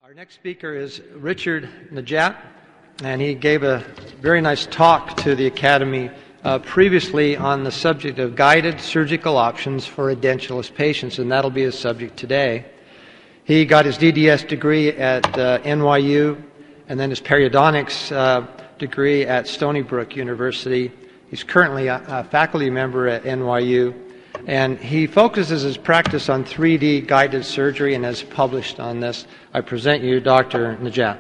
Our next speaker is Richard Nejat, and he gave a very nice talk to the Academy previously on the subject of guided surgical options for edentulous patients, and that'll be his subject today. He got his DDS degree at NYU and then his periodontics degree at Stony Brook University. He's currently a faculty member at NYU, and he focuses his practice on 3D guided surgery and has published on this. I present you Dr. Nejat.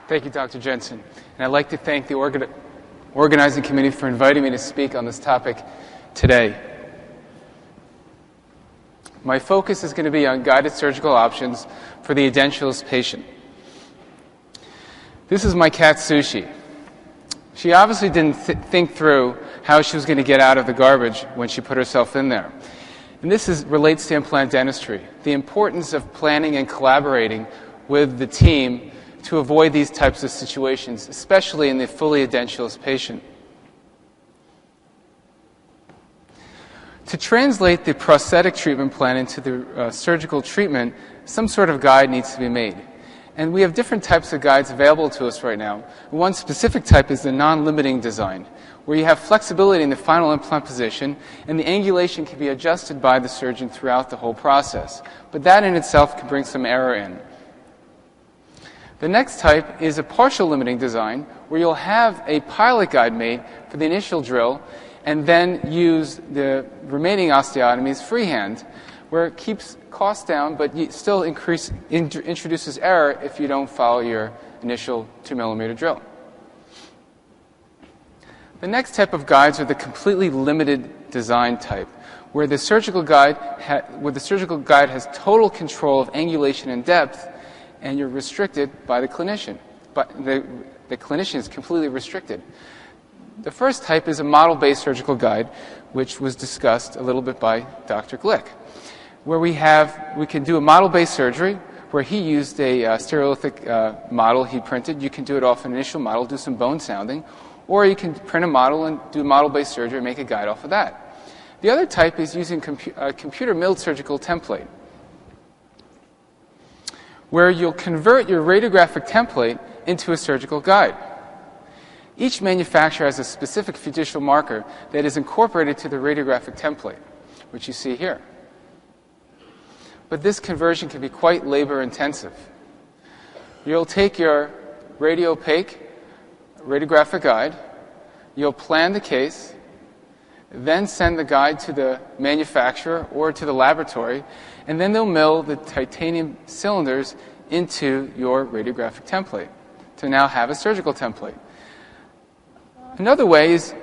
Thank you, Dr. Jensen. And I'd like to thank the organizing committee for inviting me to speak on this topic today. My focus is going to be on guided surgical options for the edentulous patient. This is my cat, Sushi. She obviously didn't think through how she was going to get out of the garbage when she put herself in there. And this relates to implant dentistry, the importance of planning and collaborating with the team to avoid these types of situations, especially in the fully edentulous patient. To translate the prosthetic treatment plan into the surgical treatment, some sort of guide needs to be made. And we have different types of guides available to us right now. One specific type is the non-limiting design, where you have flexibility in the final implant position, and the angulation can be adjusted by the surgeon throughout the whole process. But that in itself can bring some error in. The next type is a partial limiting design, where you'll have a pilot guide made for the initial drill, and then use the remaining osteotomies freehand, where it keeps costs down, but still introduces error if you don't follow your initial 2mm drill. The next type of guides are the completely limited design type, where the surgical guide has total control of angulation and depth, and you're restricted by the clinician. But the clinician is completely restricted. The first type is a model-based surgical guide, which was discussed a little bit by Dr. Glick, where we can do a model-based surgery where he used a stereolithic model he printed. You can do it off an initial model, do some bone sounding, or you can print a model and do model-based surgery and make a guide off of that. The other type is using a computer-milled surgical template, where you'll convert your radiographic template into a surgical guide. Each manufacturer has a specific fiducial marker that is incorporated to the radiographic template, which you see here. But this conversion can be quite labor-intensive. You'll take your radiopaque radiographic guide, you'll plan the case, then send the guide to the manufacturer or to the laboratory, and then they'll mill the titanium cylinders into your radiographic template to now have a surgical template. Another way is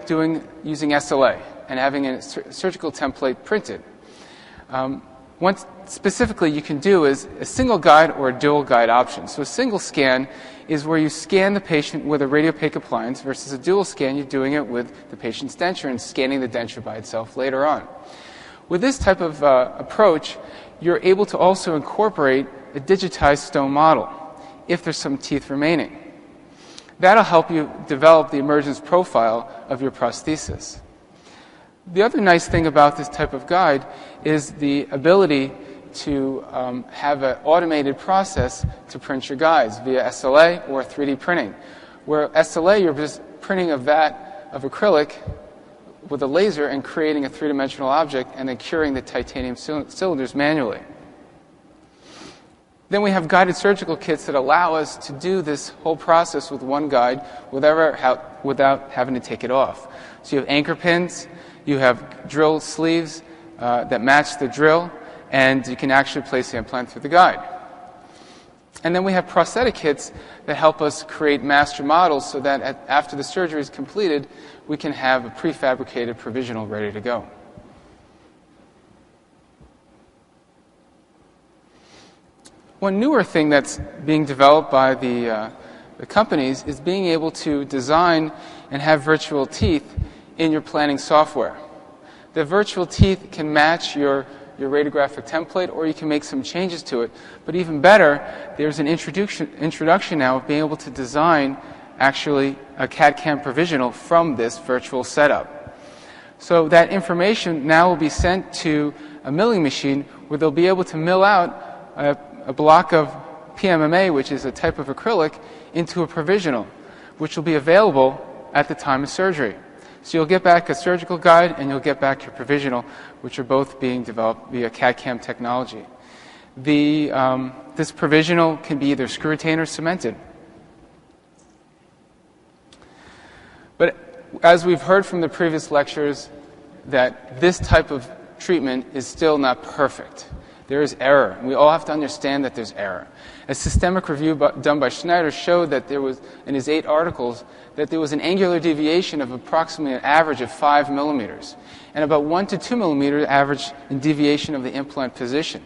using SLA and having a surgical template printed. What specifically you can do is a single guide or a dual guide option. So a single scan is where you scan the patient with a radiopaque appliance versus a dual scan, you're doing it with the patient's denture and scanning the denture by itself later on. With this type of approach, you're able to also incorporate a digitized stone model if there's some teeth remaining. That'll help you develop the emergence profile of your prosthesis. The other nice thing about this type of guide is the ability to have an automated process to print your guides via SLA or 3D printing. Where SLA, you're just printing a vat of acrylic with a laser and creating a three-dimensional object and then curing the titanium cylinders manually. Then we have guided surgical kits that allow us to do this whole process with one guide without having to take it off. So you have anchor pins, you have drill sleeves that match the drill, and you can actually place the implant through the guide. And then we have prosthetic kits that help us create master models so that after the surgery is completed, we can have a prefabricated provisional ready to go. One newer thing that's being developed by the companies is being able to design and have virtual teeth in your planning software. The virtual teeth can match your radiographic template, or you can make some changes to it. But even better, there's an introduction now of being able to design actually a CAD/CAM provisional from this virtual setup. So that information now will be sent to a milling machine where they'll be able to mill out a block of PMMA, which is a type of acrylic, into a provisional, which will be available at the time of surgery. So you'll get back a surgical guide and you'll get back your provisional, which are both being developed via CAD/CAM technology. This provisional can be either screw retained or cemented. But as we've heard from the previous lectures, that this type of treatment is still not perfect. There is error. We all have to understand that there's error. A systemic review done by Schneider showed that there was, in his 8 articles, that there was an angular deviation of approximately an average of 5 millimeters, and about 1 to 2 millimeter average in deviation of the implant position.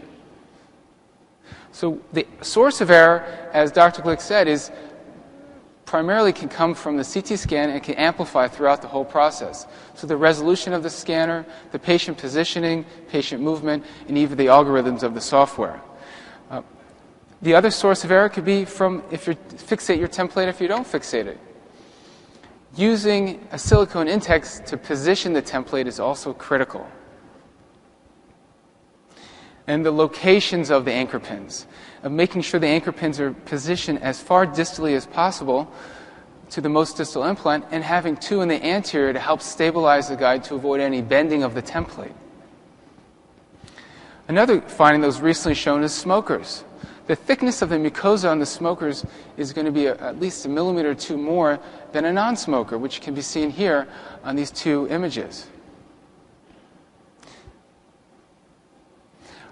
So the source of error, as Dr. Glick said, is primarily can come from the CT scan and can amplify throughout the whole process. So the resolution of the scanner, the patient positioning, patient movement, and even the algorithms of the software. The other source of error could be from if you fixate your template, if you don't fixate it. Using a silicone index to position the template is also critical. And the locations of the anchor pins, of making sure the anchor pins are positioned as far distally as possible to the most distal implant, and having 2 in the anterior to help stabilize the guide to avoid any bending of the template. Another finding that was recently shown is smokers. The thickness of the mucosa on the smokers is going to be at least 1 millimeter or 2 more than a non-smoker, which can be seen here on these 2 images.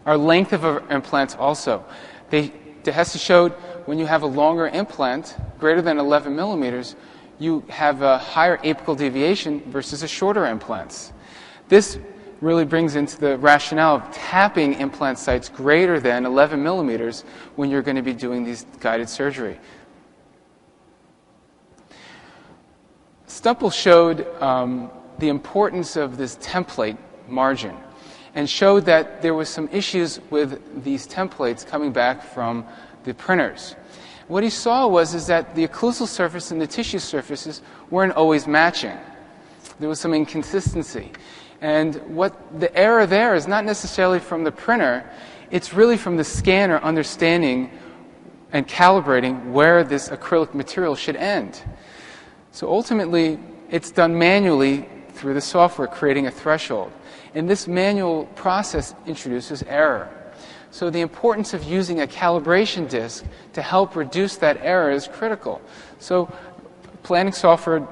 Our length of our implants also. Hesse showed when you have a longer implant, greater than 11 millimeters, you have a higher apical deviation versus a shorter implants. This really brings into the rationale of tapping implant sites greater than 11 millimeters when you're going to be doing these guided surgery. Stumple showed the importance of this template margin and showed that there was some issues with these templates coming back from the printers. What he saw is that the occlusal surface and the tissue surfaces weren't always matching. There was some inconsistency. And what the error there is not necessarily from the printer, it's really from the scanner understanding and calibrating where this acrylic material should end. So ultimately, it's done manually through the software, creating a threshold. And this manual process introduces error. So the importance of using a calibration disc to help reduce that error is critical. So planning software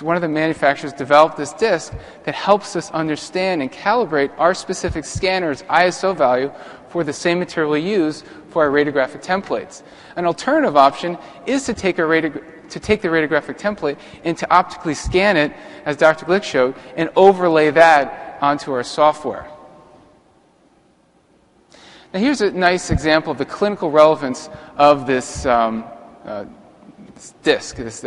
one of the manufacturers developed this disc that helps us understand and calibrate our specific scanner's ISO value for the same material we use for our radiographic templates. An alternative option is to take the radiographic template and to optically scan it, as Dr. Glick showed, and overlay that onto our software. Now here's a nice example of the clinical relevance of this disc, this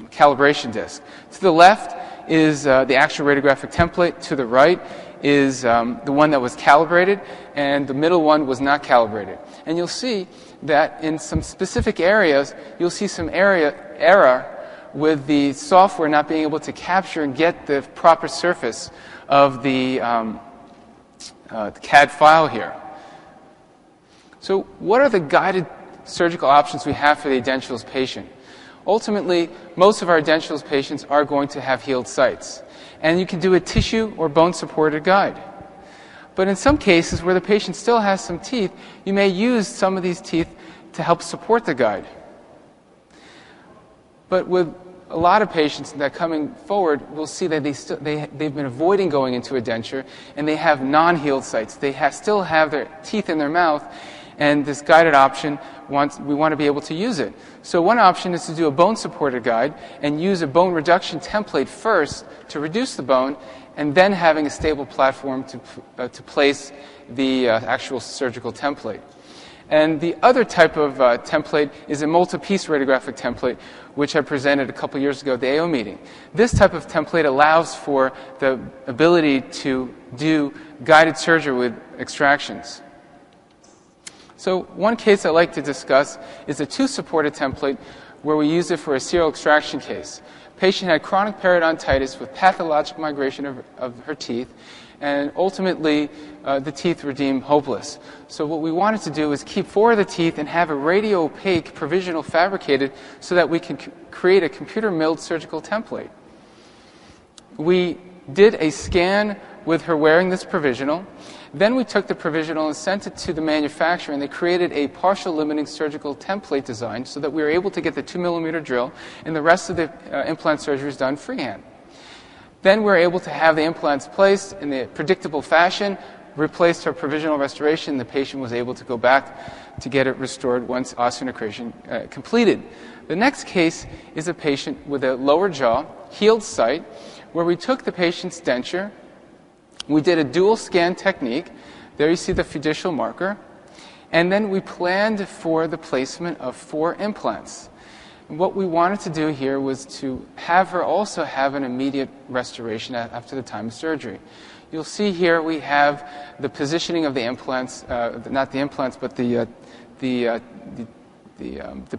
calibration disc. To the left is the actual radiographic template. To the right is the one that was calibrated, and the middle one was not calibrated. And you'll see that in some specific areas, you'll see some error with the software not being able to capture and get the proper surface of the CAD file here. So what are the guided surgical options we have for the edentulous patient? Ultimately, most of our edentulous patients are going to have healed sites. And you can do a tissue or bone-supported guide. But in some cases where the patient still has some teeth, you may use some of these teeth to help support the guide. But with a lot of patients that coming forward, we'll see that they've been avoiding going into a denture, and they have non-healed sites. They still have their teeth in their mouth, and this guided option, we want to be able to use it. So one option is to do a bone-supported guide and use a bone reduction template first to reduce the bone, and then having a stable platform to place the actual surgical template. And the other type of template is a multi-piece radiographic template, which I presented a couple years ago at the AO meeting. This type of template allows for the ability to do guided surgery with extractions. So one case I'd like to discuss is a two-supported template where we use it for a serial extraction case. The patient had chronic periodontitis with pathologic migration of her teeth, And ultimately, the teeth were deemed hopeless. So what we wanted to do is keep 4 of the teeth and have a radio-opaque provisional fabricated so that we can create a computer-milled surgical template. We did a scan with her wearing this provisional. Then we took the provisional and sent it to the manufacturer, and they created a partial limiting surgical template design so that we were able to get the 2mm drill, and the rest of the implant surgery is done freehand. Then we were able to have the implants placed in the predictable fashion, replaced her provisional restoration. The patient was able to go back to get it restored once osseointegration completed. The next case is a patient with a lower jaw, healed site, where we took the patient's denture. We did a dual scan technique. There you see the fiducial marker. And then we planned for the placement of 4 implants. And what we wanted to do here was to have her also have an immediate restoration after the time of surgery. You'll see here we have the positioning of the implants, not the implants, but the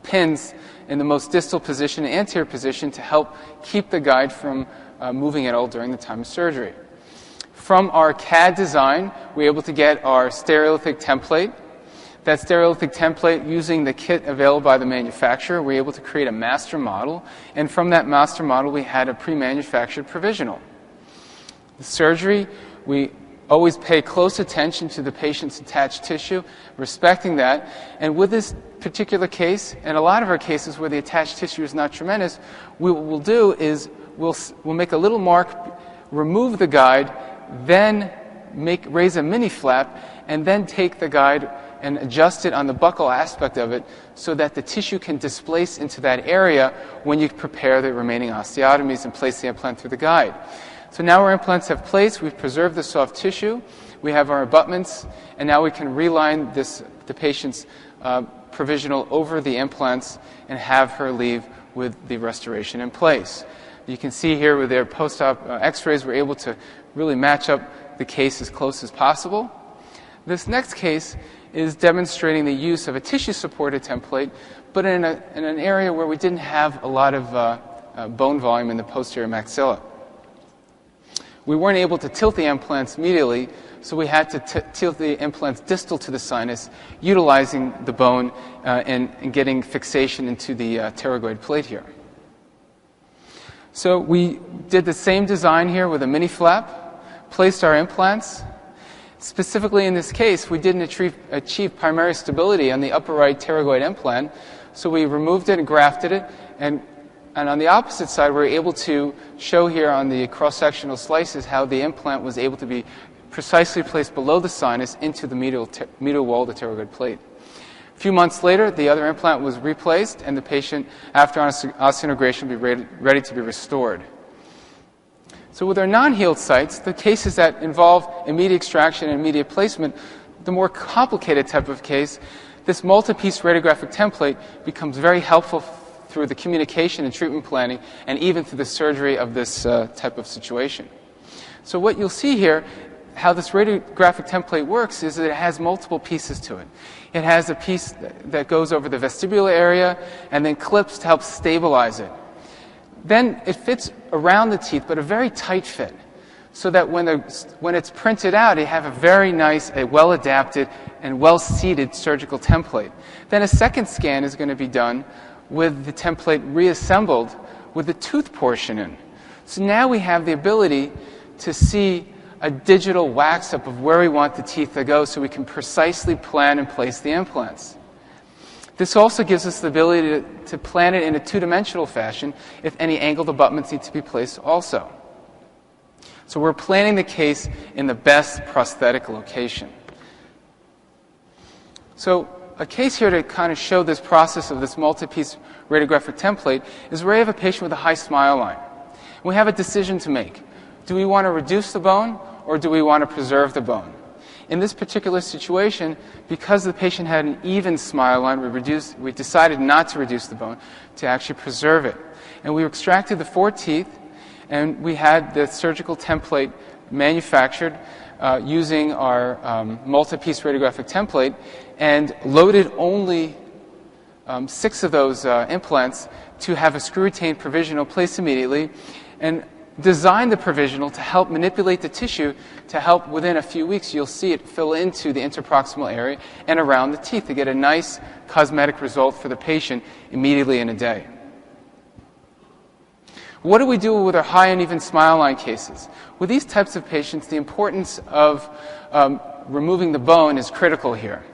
pins in the most distal position, anterior position, to help keep the guide from moving at all during the time of surgery. From our CAD design, we were able to get our stereolithic template. That stereolithic template, using the kit available by the manufacturer, we were able to create a master model. And from that master model, we had a pre-manufactured provisional. The surgery, we always pay close attention to the patient's attached tissue, respecting that. And with this particular case, and a lot of our cases where the attached tissue is not tremendous, what we'll do is we'll make a little mark, remove the guide, then raise a mini flap, and then take the guide and adjust it on the buccal aspect of it so that the tissue can displace into that area when you prepare the remaining osteotomies and place the implant through the guide. So now our implants have placed, we've preserved the soft tissue, we have our abutments, and now we can reline the patient's provisional over the implants and have her leave with the restoration in place. You can see here with their post-op x-rays, we're able to really match up the case as close as possible. This next case is demonstrating the use of a tissue-supported template, but in an area where we didn't have a lot of bone volume in the posterior maxilla. We weren't able to tilt the implants medially, so we had to tilt the implants distal to the sinus, utilizing the bone and getting fixation into the pterygoid plate here. So we did the same design here with a mini flap, placed our implants. Specifically in this case, we didn't achieve primary stability on the upper right pterygoid implant, so we removed it and grafted it, and on the opposite side, we were able to show here on the cross-sectional slices how the implant was able to be precisely placed below the sinus into the medial wall of the pterygoid plate. A few months later, the other implant was replaced, and the patient, after osseointegration, will be ready to be restored. So with our non-healed sites, the cases that involve immediate extraction and immediate placement, the more complicated type of case, this multi-piece radiographic template becomes very helpful through the communication and treatment planning, and even through the surgery of this type of situation. So what you'll see here, how this radiographic template works, is that it has multiple pieces to it. It has a piece that goes over the vestibular area and then clips to help stabilize it. Then it fits around the teeth, but a very tight fit, so that when it's printed out, you have a very nice, a well-adapted, and well-seated surgical template. Then a second scan is going to be done with the template reassembled with the tooth portion in. So now we have the ability to see a digital wax-up of where we want the teeth to go so we can precisely plan and place the implants. This also gives us the ability to plan it in a two-dimensional fashion if any angled abutments need to be placed also. So we're planning the case in the best prosthetic location. So a case here to kind of show this process of this multi-piece radiographic template is where you have a patient with a high smile line. We have a decision to make. Do we want to reduce the bone or do we want to preserve the bone? In this particular situation, because the patient had an even smile line, we decided not to reduce the bone, to actually preserve it. And we extracted the 4 teeth, and we had the surgical template manufactured using our multi-piece radiographic template, and loaded only 6 of those implants to have a screw-retained provisional placed immediately. And designed the provisional to help manipulate the tissue to help within a few weeks you'll see it fill into the interproximal area and around the teeth to get a nice cosmetic result for the patient immediately in a day. What do we do with our high uneven smile line cases? With these types of patients, the importance of removing the bone is critical here.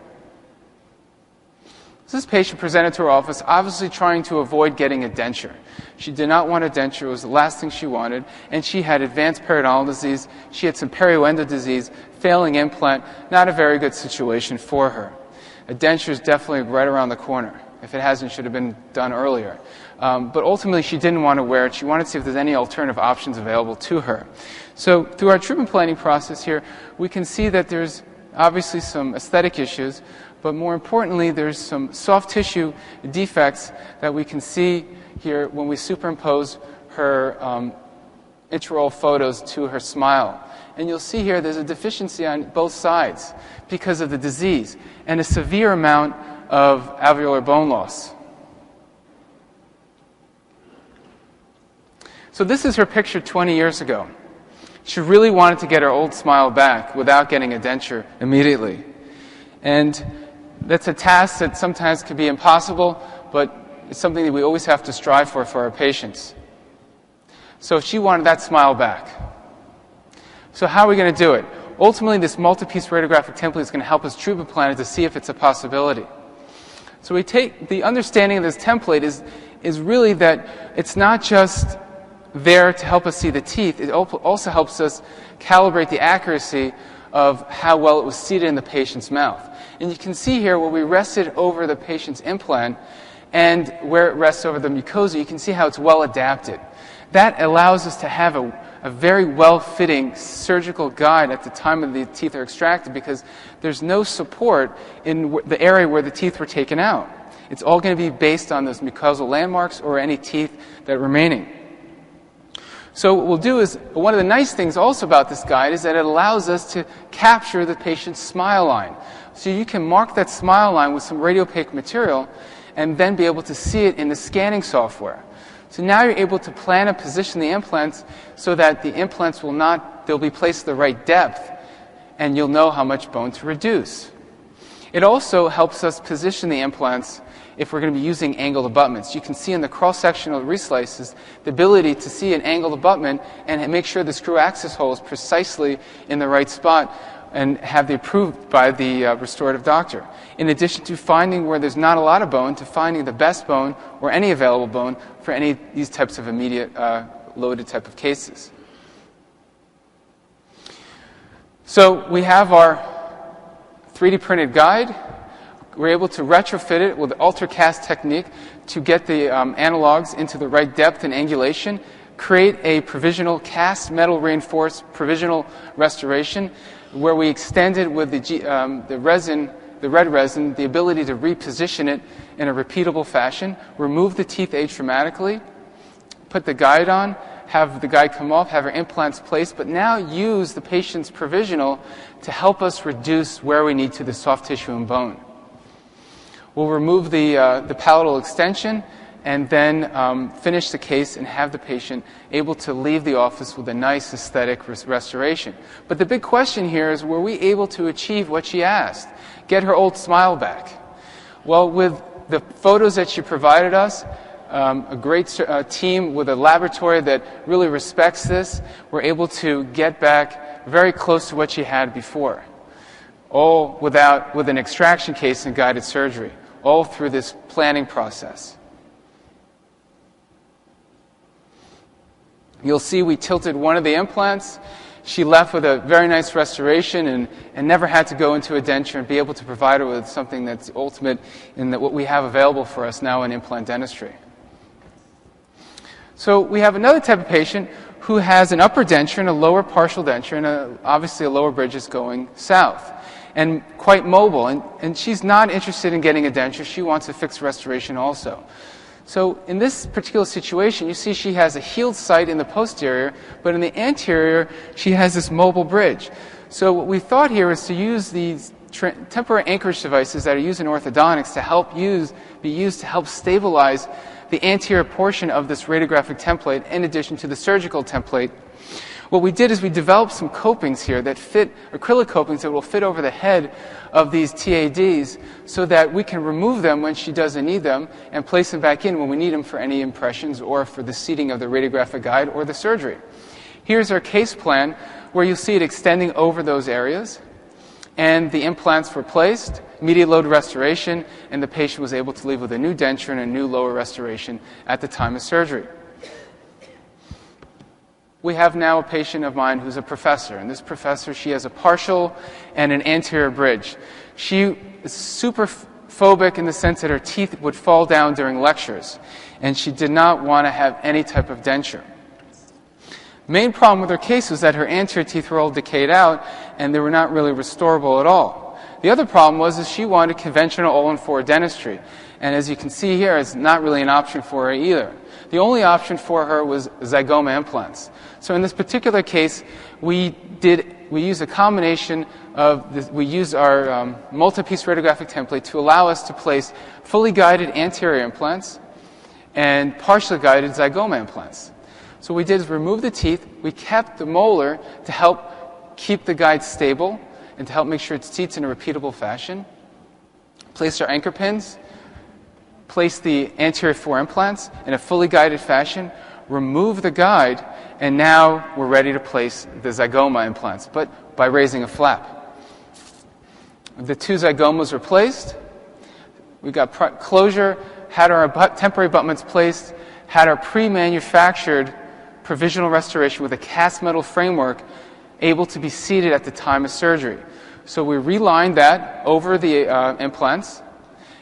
So this patient presented to our office obviously trying to avoid getting a denture. She did not want a denture. It was the last thing she wanted. And she had advanced periodontal disease. She had some perioendo disease, failing implant. Not a very good situation for her. A denture is definitely right around the corner. If it hasn't, it should have been done earlier. But ultimately, she didn't want to wear it. She wanted to see if there's any alternative options available to her. So through our treatment planning process here, we can see that there's obviously some aesthetic issues, but more importantly, there's some soft tissue defects that we can see here when we superimpose her intraoral photos to her smile. And you'll see here there's a deficiency on both sides because of the disease and a severe amount of alveolar bone loss. So this is her picture 20 years ago. She really wanted to get her old smile back without getting a denture immediately. And that's a task that sometimes can be impossible, but it's something that we always have to strive for our patients. So she wanted that smile back. So how are we going to do it? Ultimately, this multi-piece radiographic template is going to help us treatment plan it to see if it's a possibility. So we take the understanding of this template is really that it's not just there to help us see the teeth. It also helps us calibrate the accuracy of how well it was seated in the patient's mouth. And you can see here where we rested over the patient's implant and where it rests over the mucosa, you can see how it's well adapted. That allows us to have a very well-fitting surgical guide at the time of the teeth are extracted because there's no support in the area where the teeth were taken out. It's all going to be based on those mucosal landmarks or any teeth that are remaining. So what we'll do is, one of the nice things also about this guide is that it allows us to capture the patient's smile line. So you can mark that smile line with some radiopaque material and then be able to see it in the scanning software. So now you're able to plan and position the implants so that the implants they'll be placed at the right depth and you'll know how much bone to reduce. It also helps us position the implants if we're going to be using angled abutments. You can see in the cross-sectional reslices the ability to see an angled abutment and make sure the screw axis hole is precisely in the right spot and have it approved by the restorative doctor. In addition to finding where there's not a lot of bone, to finding the best bone or any available bone for any of these types of immediate loaded type of cases. So we have our 3D printed guide. We're able to retrofit it with the ultracast technique to get the analogs into the right depth and angulation, create a provisional cast metal reinforced provisional restoration where we extended with the resin, the red resin, the ability to reposition it in a repeatable fashion, remove the teeth age dramatically, put the guide on, have the guide come off, have our implants placed, but now use the patient's provisional to help us reduce where we need to the soft tissue and bone. We'll remove the palatal extension and then finish the case and have the patient able to leave the office with a nice aesthetic restoration. But the big question here is, were we able to achieve what she asked? Get her old smile back? Well, with the photos that she provided us, a great team with a laboratory that really respects this, we're able to get back very close to what she had before. All with an extraction case and guided surgery. All through this planning process. You'll see we tilted one of the implants. She left with a very nice restoration and never had to go into a denture and be able to provide her with something that's ultimate in what we have available for us now in implant dentistry. So we have another type of patient who has an upper denture and a lower partial denture and obviously a lower bridge is going south. And quite mobile, and she's not interested in getting a denture. She wants a fixed restoration also. So in this particular situation, you see she has a healed site in the posterior, but in the anterior, she has this mobile bridge. So what we thought here is to use these temporary anchorage devices that are used in orthodontics to be used to help stabilize the anterior portion of this radiographic template in addition to the surgical template. What we did is we developed some copings here that fit, acrylic copings that will fit over the head of these TADs so that we can remove them when she doesn't need them and place them back in when we need them for any impressions or for the seating of the radiographic guide or the surgery. Here's our case plan where you'll see it extending over those areas, and the implants were placed, immediate load restoration, and the patient was able to leave with a new denture and a new lower restoration at the time of surgery. We have now a patient of mine who's a professor, and this professor, she has a partial and an anterior bridge. She is super phobic in the sense that her teeth would fall down during lectures, and she did not want to have any type of denture. Main problem with her case was that her anterior teeth were all decayed out, and they were not really restorable at all. The other problem was that she wanted conventional all-in-4 dentistry, and as you can see here, it's not really an option for her either. The only option for her was zygoma implants. So in this particular case, we used a combination of we used our multi-piece radiographic template to allow us to place fully guided anterior implants and partially guided zygoma implants. So what we did is remove the teeth. We kept the molar to help keep the guide stable and to help make sure it seats in a repeatable fashion. Placed our anchor pins. Place the anterior 4 implants in a fully guided fashion, remove the guide, and now we're ready to place the zygoma implants, but by raising a flap. The 2 zygomas were placed. We got closure, had our temporary abutments placed, had our pre-manufactured provisional restoration with a cast metal framework able to be seated at the time of surgery. So we relined that over the implants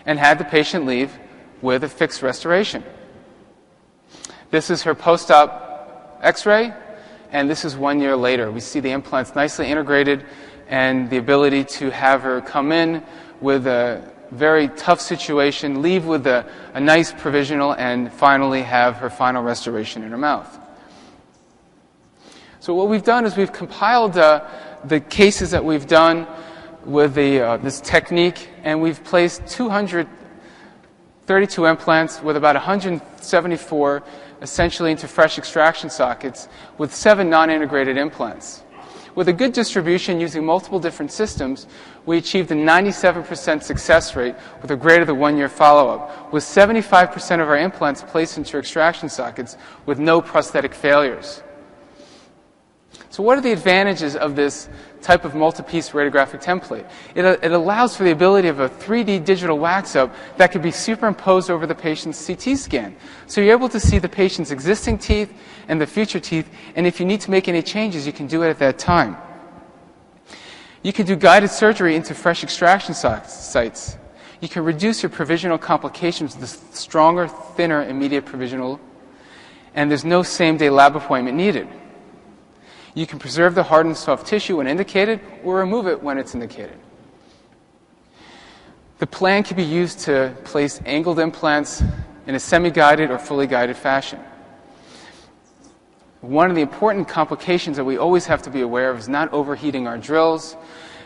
and had the patient leave with a fixed restoration. This is her post-op x-ray, and this is 1 year later. We see the implants nicely integrated and the ability to have her come in with a very tough situation, leave with a nice provisional, and finally have her final restoration in her mouth. So what we've done is we've compiled the cases that we've done with this technique, and we've placed 232 implants with about 174 essentially into fresh extraction sockets with 7 non-integrated implants. With a good distribution using multiple different systems, we achieved a 97% success rate with a greater than 1 year follow-up, with 75% of our implants placed into extraction sockets with no prosthetic failures. So what are the advantages of this type of multi-piece radiographic template? It allows for the ability of a 3D digital wax-up that could be superimposed over the patient's CT scan. So you're able to see the patient's existing teeth and the future teeth, and if you need to make any changes, you can do it at that time. You can do guided surgery into fresh extraction sites. You can reduce your provisional complications with a stronger, thinner, immediate provisional, and there's no same-day lab appointment needed. You can preserve the hard and soft tissue when indicated or remove it when it's indicated. The plan can be used to place angled implants in a semi-guided or fully guided fashion. One of the important complications that we always have to be aware of is not overheating our drills,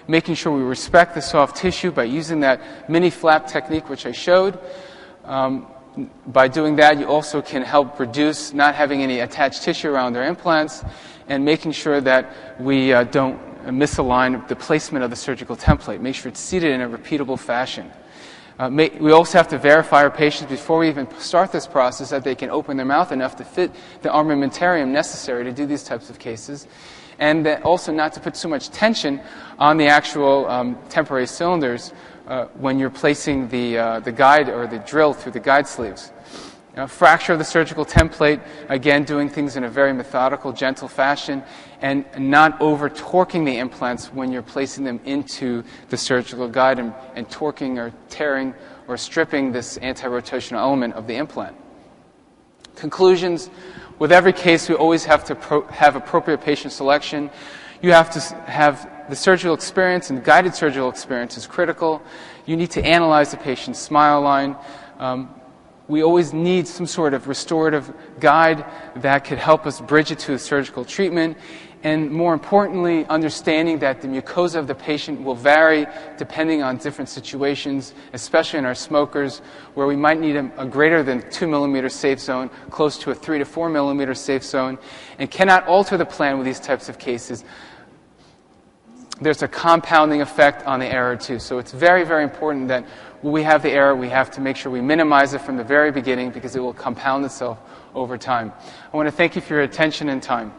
making sure we respect the soft tissue by using that mini flap technique which I showed. By doing that, you also can help reduce not having any attached tissue around their implants and making sure that we don't misalign the placement of the surgical template. Make sure it's seated in a repeatable fashion. We also have to verify our patients before we even start this process that they can open their mouth enough to fit the armamentarium necessary to do these types of cases, and that also not to put so much tension on the actual temporary cylinders when you're placing the guide or the drill through the guide sleeves. Fracture of the surgical template, again, doing things in a very methodical, gentle fashion, and not over-torquing the implants when you're placing them into the surgical guide and torquing or tearing or stripping this anti-rotational element of the implant. Conclusions: with every case, we always have to have appropriate patient selection. You have to have the surgical experience, and guided surgical experience is critical. You need to analyze the patient's smile line. We always need some sort of restorative guide that could help us bridge it to a surgical treatment. And more importantly, understanding that the mucosa of the patient will vary depending on different situations, especially in our smokers, where we might need a greater than 2 millimeter safe zone, close to a 3 to 4 millimeter safe zone, and cannot alter the plan with these types of cases. There's a compounding effect on the error too. So it's very, very important that when we have the error, we have to make sure we minimize it from the very beginning because it will compound itself over time. I want to thank you for your attention and time.